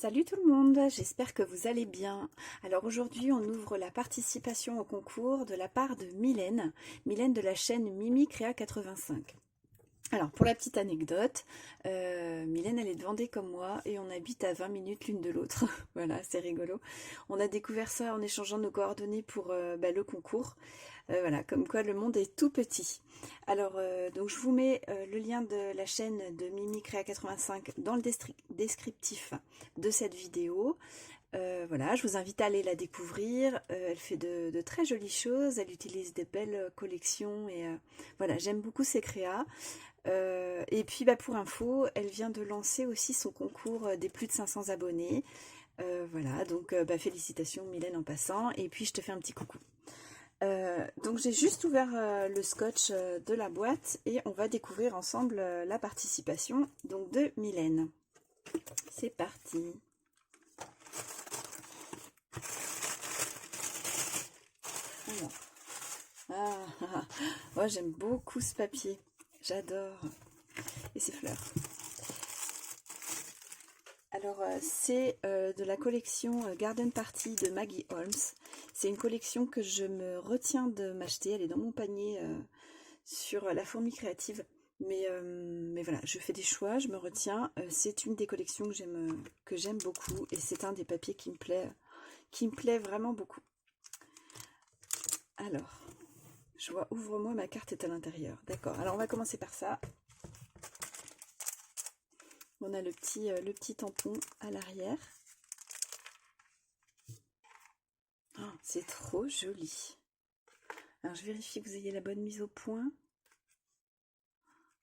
Salut tout le monde, j'espère que vous allez bien. Alors aujourd'hui on ouvre la participation au concours de la part de Mylène, Mylène de la chaîne Mimi Créa 85. Alors pour la petite anecdote, Mylène elle est de Vendée comme moi et on habite à 20 minutes l'une de l'autre. Voilà, c'est rigolo. On a découvert ça en échangeant nos coordonnées pour le concours. Voilà, comme quoi le monde est tout petit. Alors donc je vous mets le lien de la chaîne de Mimi Créa 85 dans le descriptif de cette vidéo. Voilà, je vous invite à aller la découvrir. Elle fait de très jolies choses, elle utilise des belles collections et voilà, j'aime beaucoup ses créas. Et puis pour info, elle vient de lancer aussi son concours des plus de 500 abonnés. Voilà, donc félicitations Mylène en passant. Et puis je te fais un petit coucou. Donc j'ai juste ouvert le scotch de la boîte et on va découvrir ensemble la participation donc de Mylène. C'est parti. Alors. Moi j'aime beaucoup ce papier, j'adore. Et ces fleurs. Alors c'est de la collection Garden Party de Maggie Holmes. C'est une collection que je me retiens de m'acheter, elle est dans mon panier sur la fourmi créative. Mais voilà, je fais des choix, je me retiens. C'est une des collections que j'aime beaucoup et c'est un des papiers qui me plaît vraiment beaucoup. Alors, je vois, ouvre-moi, ma carte est à l'intérieur. D'accord, alors on va commencer par ça. On a le petit tampon à l'arrière. Oh, c'est trop joli. Alors je vérifie que vous ayez la bonne mise au point.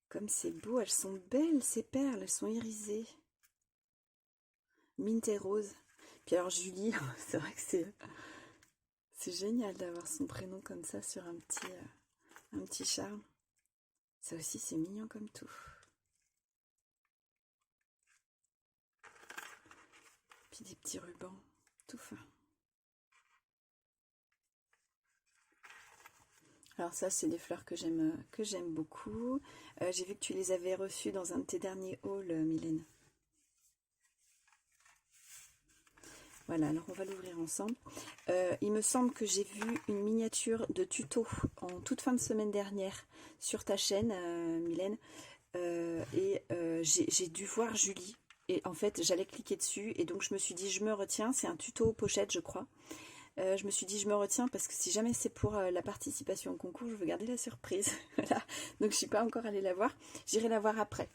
Comme c'est beau, elles sont belles ces perles, elles sont irisées. Mint et rose. Puis alors Julie, c'est vrai que c'est génial d'avoir son prénom comme ça sur un petit charme. Ça aussi c'est mignon comme tout. Puis des petits rubans, tout fin. Alors ça, c'est des fleurs que j'aime beaucoup. J'ai vu que tu les avais reçues dans un de tes derniers hauls, Mylène. Voilà, alors on va l'ouvrir ensemble. Il me semble que j'ai vu une miniature de tuto en toute fin de semaine dernière sur ta chaîne, Mylène. J'ai dû voir Julie. Et en fait, j'allais cliquer dessus. Et donc, je me suis dit, je me retiens. C'est un tuto pochette, je crois. Je me suis dit, je me retiens parce que si jamais c'est pour la participation au concours, je veux garder la surprise. Voilà. Donc, je ne suis pas encore allée la voir. J'irai la voir après.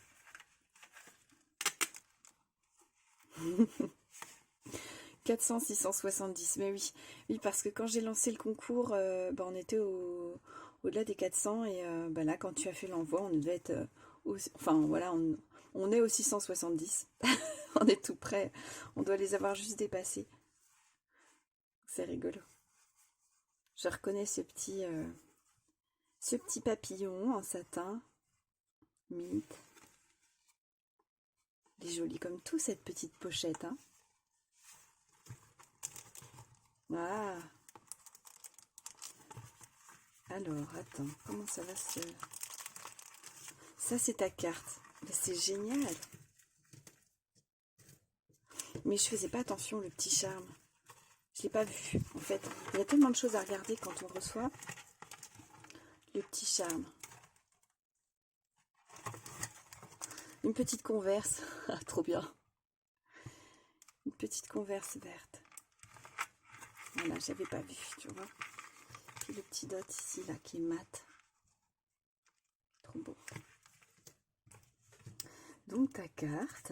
400, 670, mais oui. Oui, parce que quand j'ai lancé le concours, on était au-delà des 400 et là, quand tu as fait l'envoi, on devait être enfin, voilà, on est au 670. On est tout près. On doit les avoir juste dépassés. C'est rigolo. Je reconnais ce petit papillon en satin. Mint. Elle est jolie comme tout, cette petite pochette, hein. Ah. Alors, attends, comment ça va se... Ça, c'est ta carte. C'est génial. Mais je faisais pas attention, le petit charme. Je l'ai pas vu, en fait. Il y a tellement de choses à regarder quand on reçoit le petit charme. Une petite converse. Ah, trop bien. Une petite converse verte. Voilà, j'avais pas vu, tu vois. Puis le petit dot ici, là, qui est mat. Trop beau. Donc, ta carte.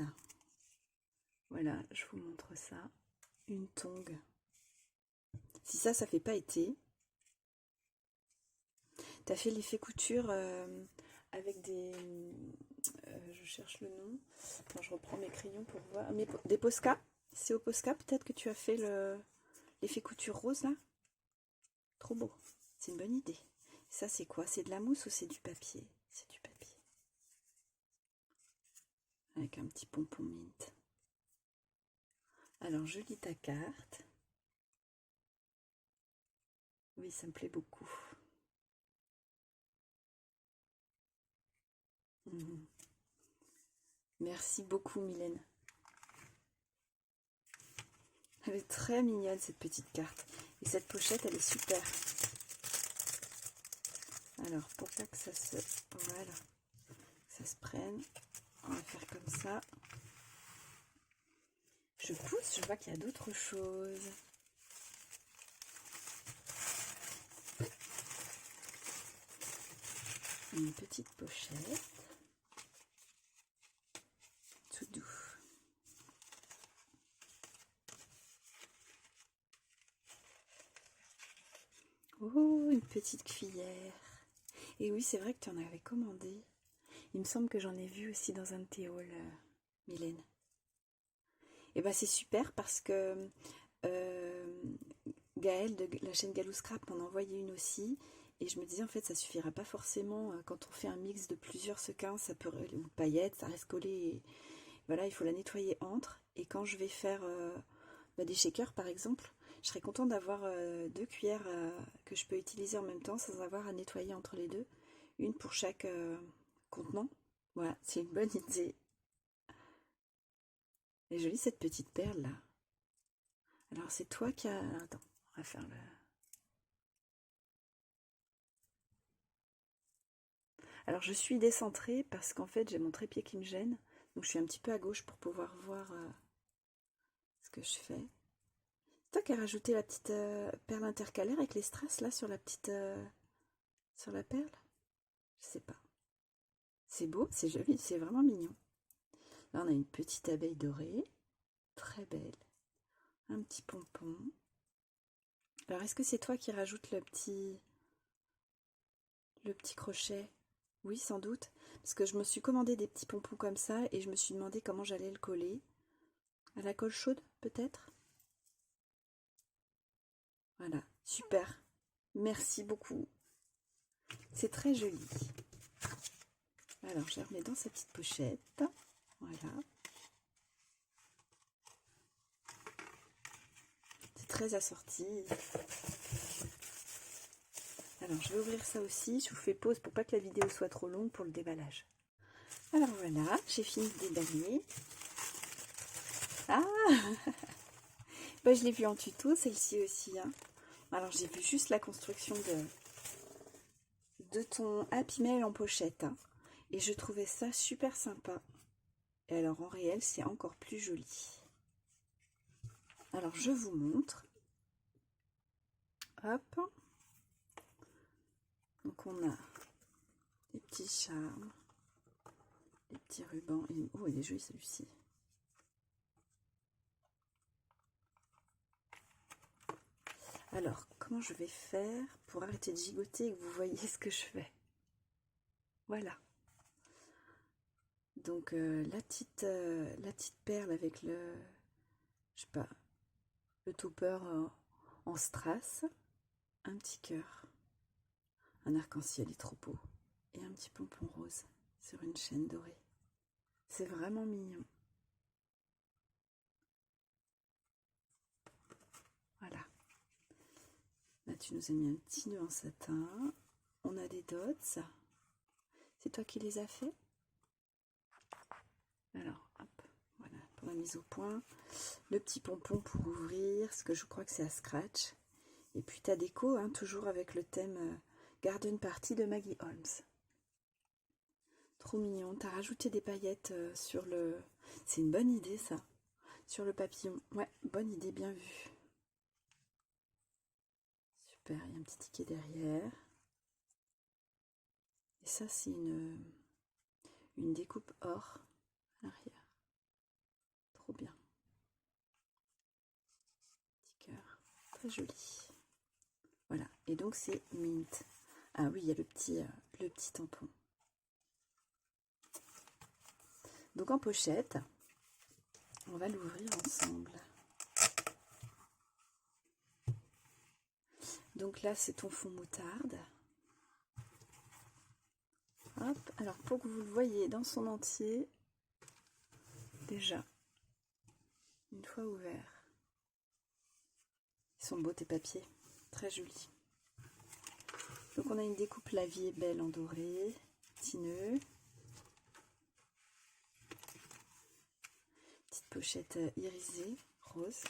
Voilà, je vous montre ça. Une tongue. Si ça fait pas été. T'as fait l'effet couture avec des... je cherche le nom. Quand je reprends mes crayons pour voir. Des Posca. C'est au Posca peut-être que tu as fait l'effet couture rose là. Trop beau. C'est une bonne idée. Ça c'est quoi? C'est de la mousse ou c'est du papier? C'est du papier. Avec un petit pompon mint. Alors je lis ta carte. Oui, ça me plaît beaucoup. Merci beaucoup Mylène. Elle est très mignonne cette petite carte. Et cette pochette, elle est super. Alors, pour pas que ça se... Voilà. Ça se prenne. On va faire comme ça. Je pousse, je vois qu'il y a d'autres choses. Une petite pochette. Tout doux. Oh, une petite cuillère. Et oui, c'est vrai que tu en avais commandé. Il me semble que j'en ai vu aussi dans un de tes hauls, Mylène. Et ben c'est super parce que Gaëlle de la chaîne Galou Scrap m'en a envoyé une aussi. Et je me disais en fait ça suffira pas forcément quand on fait un mix de plusieurs sequins, ça peut, ou paillettes, ça reste collé. Et, voilà, il faut la nettoyer entre. Et quand je vais faire des shakers par exemple, je serais contente d'avoir 2 cuillères que je peux utiliser en même temps sans avoir à nettoyer entre les deux. Une pour chaque contenant. Voilà, c'est une bonne idée. Elle est jolie cette petite perle là. Alors c'est toi qui as... Attends, on va faire le... Alors je suis décentrée parce qu'en fait j'ai mon trépied qui me gêne. Donc je suis un petit peu à gauche pour pouvoir voir ce que je fais. C'est toi qui as rajouté la petite perle intercalaire avec les strass là sur la petite... sur la perle? Je sais pas. C'est beau, c'est joli, c'est vraiment mignon. Là on a une petite abeille dorée. Très belle. Un petit pompon. Alors est-ce que c'est toi qui rajoutes le petit crochet? Oui, sans doute. Parce que je me suis commandé des petits pompons comme ça et je me suis demandé comment j'allais le coller. À la colle chaude, peut-être? Voilà, super. Merci beaucoup. C'est très joli. Alors, je la remets dans sa petite pochette. Voilà. C'est très assorti. Alors, je vais ouvrir ça aussi. Je vous fais pause pour pas que la vidéo soit trop longue pour le déballage. Alors voilà, j'ai fini de déballer. Ah bah, je l'ai vu en tuto, celle-ci aussi. Hein. Alors, j'ai vu juste la construction de ton Happy Mail en pochette. Hein. Et je trouvais ça super sympa. Et alors, en réel, c'est encore plus joli. Alors, je vous montre. Hop. Donc, on a les petits charmes, les petits rubans. Et... Oh, il est joli celui-ci. Alors, comment je vais faire pour arrêter de gigoter et que vous voyez ce que je fais? Voilà. Donc, la petite perle avec le, je sais pas, le topper en strass, un petit cœur, un arc-en-ciel et trop beau, et un petit pompon rose sur une chaîne dorée. C'est vraiment mignon. Voilà. Là, tu nous as mis un petit nœud en satin. On a des dots. C'est toi qui les as fait? Alors, hop, voilà, pour la mise au point. Le petit pompon pour ouvrir, parce que je crois que c'est à scratch. Et puis ta déco, hein, toujours avec le thème Garden Party de Maggie Holmes. Trop mignon. T'as rajouté des paillettes sur le... C'est une bonne idée, ça. Sur le papillon. Ouais, bonne idée, bien vue. Super, il y a un petit ticket derrière. Et ça, c'est une découpe or à l'arrière. Trop bien. Petit cœur. Très joli. Voilà. Et donc, c'est mint. Ah oui, il y a le petit tampon. Donc, en pochette, on va l'ouvrir ensemble. Donc là, c'est ton fond moutarde. Hop, alors pour que vous le voyez dans son entier, déjà, une fois ouvert, ils sont beaux tes papiers, très jolis. Donc on a une découpe La vie est belle en doré, petit nœud, petite pochette irisée, rose.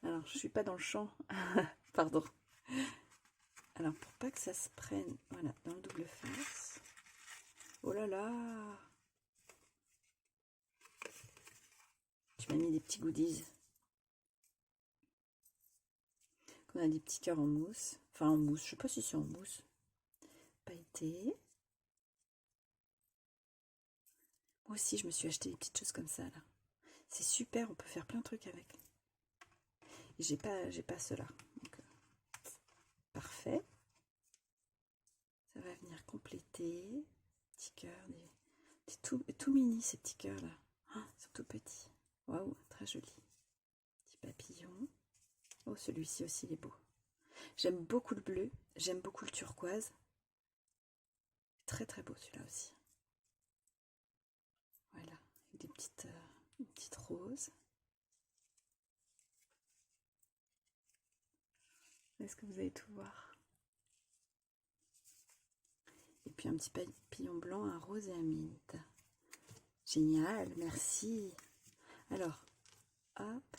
Alors, je suis pas dans le champ. Pardon. Alors, pour pas que ça se prenne, voilà, dans le double face. Oh là là! Tu m'as mis des petits goodies. On a des petits cœurs en mousse. Enfin, en mousse, je sais pas si c'est en mousse. Pailleté. Moi aussi, je me suis acheté des petites choses comme ça, là. C'est super, on peut faire plein de trucs avec. Et j'ai pas cela. Donc, parfait. Ça va venir compléter. Petits cœurs, tout mini ces petits cœurs là. Oh, ils sont tout petits. Waouh, très joli. Petit papillon. Oh, celui-ci aussi il est beau. J'aime beaucoup le bleu, j'aime beaucoup le turquoise. Très très beau celui-là aussi. Voilà, avec des petites roses. Est-ce que vous allez tout voir? Et puis un petit papillon blanc, un rose et un mint. Génial, merci. Alors, hop.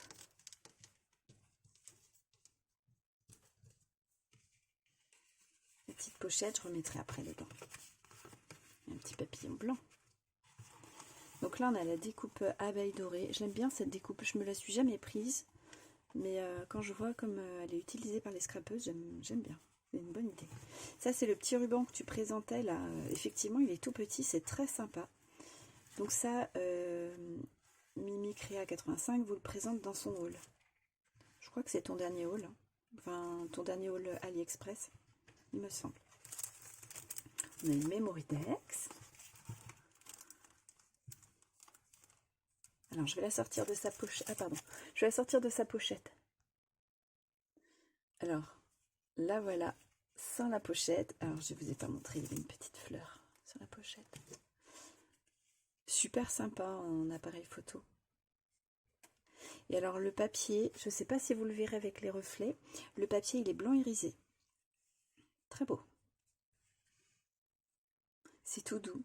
La petite pochette, je remettrai après dedans. Un petit papillon blanc. Donc là, on a la découpe abeille dorée. J'aime bien cette découpe, je me la suis jamais prise. Mais quand je vois comme elle est utilisée par les scrapeuses, j'aime bien. C'est une bonne idée. Ça, c'est le petit ruban que tu présentais là. Effectivement, il est tout petit, c'est très sympa. Donc ça, Mimi Créa 85 vous le présente dans son haul. Je crois que c'est ton dernier haul. Hein. Enfin, ton dernier haul AliExpress, il me semble. On a une Mémoridex. Alors, je vais la sortir de sa pochette. Ah, pardon. Je vais la sortir de sa pochette. Alors, là, voilà. Sans la pochette. Alors, je ne vous ai pas montré, il y avait une petite fleur sur la pochette. Super sympa en appareil photo. Et alors, le papier, je ne sais pas si vous le verrez avec les reflets. Le papier, il est blanc irisé. Très beau. C'est tout doux.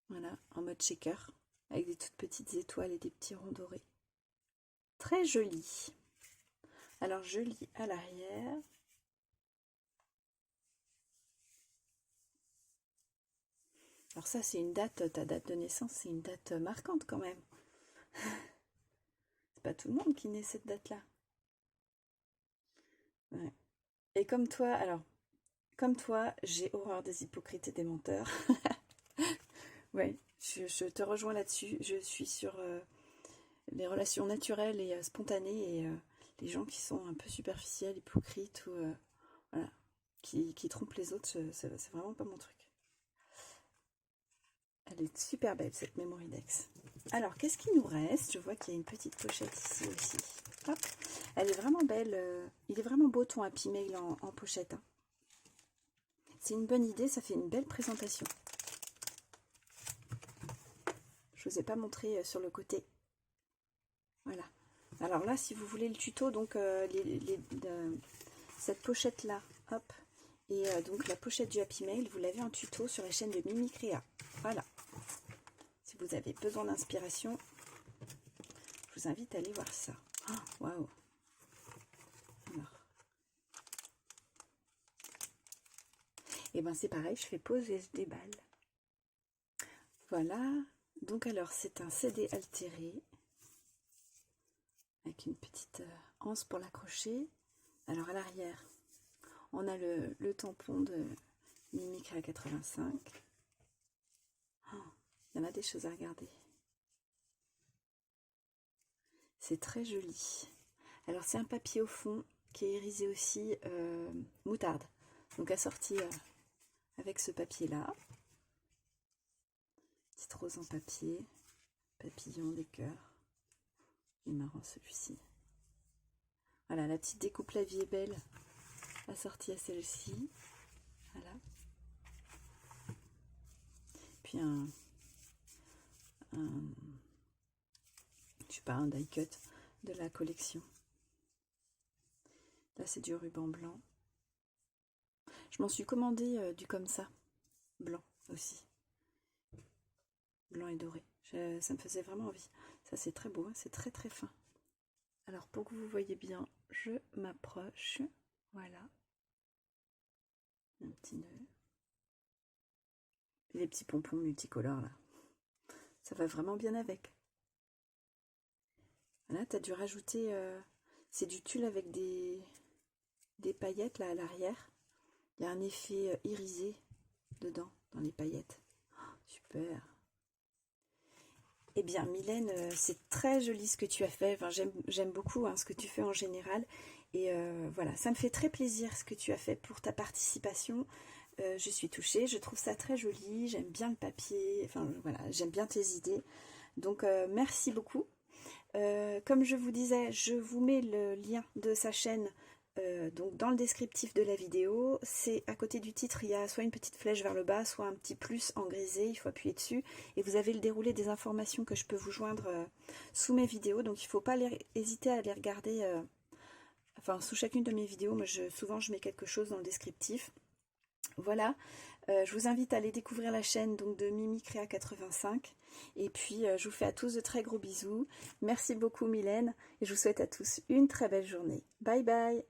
Voilà, en mode shaker, avec des toutes petites étoiles et des petits ronds dorés. Très joli. Alors, je lis à l'arrière. Alors ça, c'est une date, ta date de naissance, c'est une date marquante quand même. C'est pas tout le monde qui naît cette date-là. Ouais. Et comme toi, j'ai horreur des hypocrites et des menteurs. Ouais, je te rejoins là-dessus. Je suis sur les relations naturelles et spontanées et les gens qui sont un peu superficiels, hypocrites ou voilà, qui trompent les autres, c'est vraiment pas mon truc. Elle est super belle cette Mémoridex. Alors, qu'est-ce qu'il nous reste? Je vois qu'il y a une petite pochette ici aussi. Hop. Elle est vraiment belle. Il est vraiment beau ton Happy Mail en pochette. Hein. C'est une bonne idée, ça fait une belle présentation. Je ne vous ai pas montré sur le côté. Voilà. Alors là, si vous voulez le tuto, donc cette pochette-là, hop, et donc la pochette du Happy Mail, vous l'avez en tuto sur la chaîne de Mimi Créa. Voilà. Si vous avez besoin d'inspiration, je vous invite à aller voir ça. Waouh! Alors. Et ben c'est pareil, je fais pause et je déballe. Voilà. Donc alors, c'est un CD altéré avec une petite anse pour l'accrocher. Alors à l'arrière, on a le tampon de Mimi Créa 85. Il y en a des choses à regarder. C'est très joli. Alors c'est un papier au fond qui est irisé aussi moutarde. Donc assorti avec ce papier-là. Petite rose en papier. Papillon, des cœurs. Il est marrant celui-ci. Voilà, la petite découpe La vie est belle assortie à celle-ci. Voilà. Puis je sais pas, un die cut de la collection. Là, c'est du ruban blanc. Je m'en suis commandé du comme ça, blanc aussi. Blanc et doré. Ça me faisait vraiment envie. Ça c'est très beau, hein, c'est très très fin. Alors pour que vous voyez bien, je m'approche. Voilà. Un petit nœud. Les petits pompons multicolores là. Ça va vraiment bien avec. Voilà, tu as dû rajouter... c'est du tulle avec des paillettes là à l'arrière. Il y a un effet irisé dedans, dans les paillettes. Oh, super. Eh bien, Mylène, c'est très joli ce que tu as fait. Enfin, j'aime beaucoup hein, ce que tu fais en général. Et voilà, ça me fait très plaisir ce que tu as fait pour ta participation. Je suis touchée, je trouve ça très joli. J'aime bien le papier. Enfin, voilà, j'aime bien tes idées. Donc, merci beaucoup. Comme je vous disais, je vous mets le lien de sa chaîne donc dans le descriptif de la vidéo. C'est à côté du titre, il y a soit une petite flèche vers le bas, soit un petit plus en grisé, il faut appuyer dessus. Et vous avez le déroulé des informations que je peux vous joindre sous mes vidéos. Donc il ne faut pas hésiter à les regarder, enfin sous chacune de mes vidéos. Moi, souvent je mets quelque chose dans le descriptif. Voilà, je vous invite à aller découvrir la chaîne donc, de Mimi Créa 85. Et puis, je vous fais à tous de très gros bisous. Merci beaucoup Mylène et je vous souhaite à tous une très belle journée. Bye bye.